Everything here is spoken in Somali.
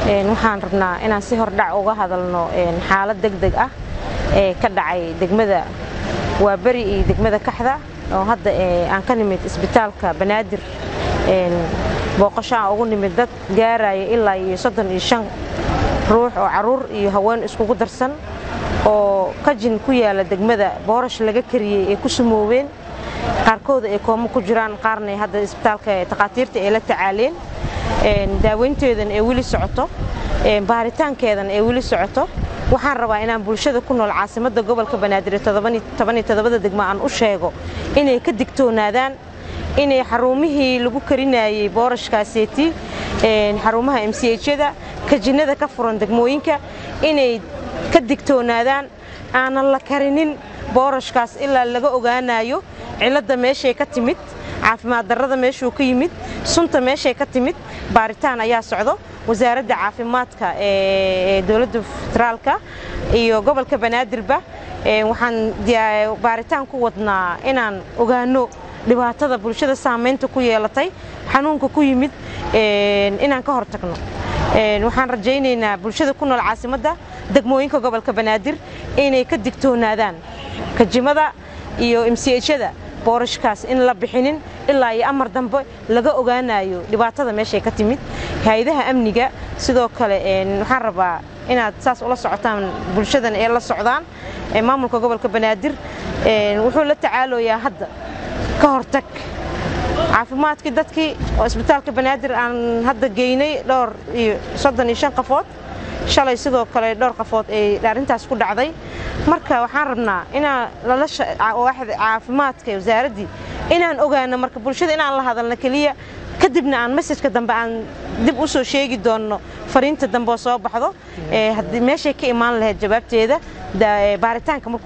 waxaan rabnaa inaan si hordhac uga hadalno xaalad degdeg ah ee ka dhacay degmada Waabari iyo degmada Kaxda oo hadda aan ka nimid isbitaalka Banaadir booqasho ugu nimid dad gaaraya ilaa 35 ruux oo caruur iyo haween iskugu darsan oo kajin ku yaala degmada boorash laga kariyay ee ku sumoobeen qaarkood ay koomo ku jiraan qaarna hadda isbitaalka taqaatiirta ay la tacaaleen daaweynteedan ee wili socoto baaritaankeedan ee wili socoto waxaan rabaa inaan bulshada ku nool caasimadda gobolka Banaadir 17 degmo aan u sheego inay ka digtoonaadaan inay xarumihii lagu karinayay boorashkaaseti xarumaha MCH-da kajinada ka furan degmooyinka inay ka digtoonaadaan aanan la karinin boorashkaas ilaa laga ogaanayo cilada meeshay ka timid caafimaad darrada meeshuu ka yimid sunta meeshay ka timid baaritaan ayaa socdo wasaaradda caafimaadka ee dawladda federaalka iyo gobolka Banaadirba waxaan baaritaan ku wadnaa inaan ogaano dhibaatada bulshada saameynta ku yeelatay xanuunka ku yimid inaan ka hortagno waxaan rajaynaynaa bulshada ku nool caasimadda degmooyinka gobolka Banaadir inay ka digtoonaadaan kajimada iyo MCH-da boorashkaas in la bixinin ilaa ay amar dambe laga ogaanayo dhibaatada meeshay ka timid hay'adaha amniga sidoo kale waxaan rabaa inaad saas ula socotaan bulshadan ee la socdaan maamulka gobolka Banaadir wuxuu la tacaaloyaa hadda ka hortag caafimaadkii dadkii oo isbitaalka Banaadir aan hadda geynay dhowr iyo 35 qofood shalay sidoo kale dhowr qofood ay arintaas ku dhacday marka waxaan rabnaa inaan la waaxda caafimaadka wasaaradii inaan ogaano marka bulshada inaan la hadalno kaliya kadibna aan message-ka dambe aan dib u soo sheegi doono fariinta dambe oo soo baxdo haddii meeshay ka imaan lahayd jawaabteeda baaritaanka markuu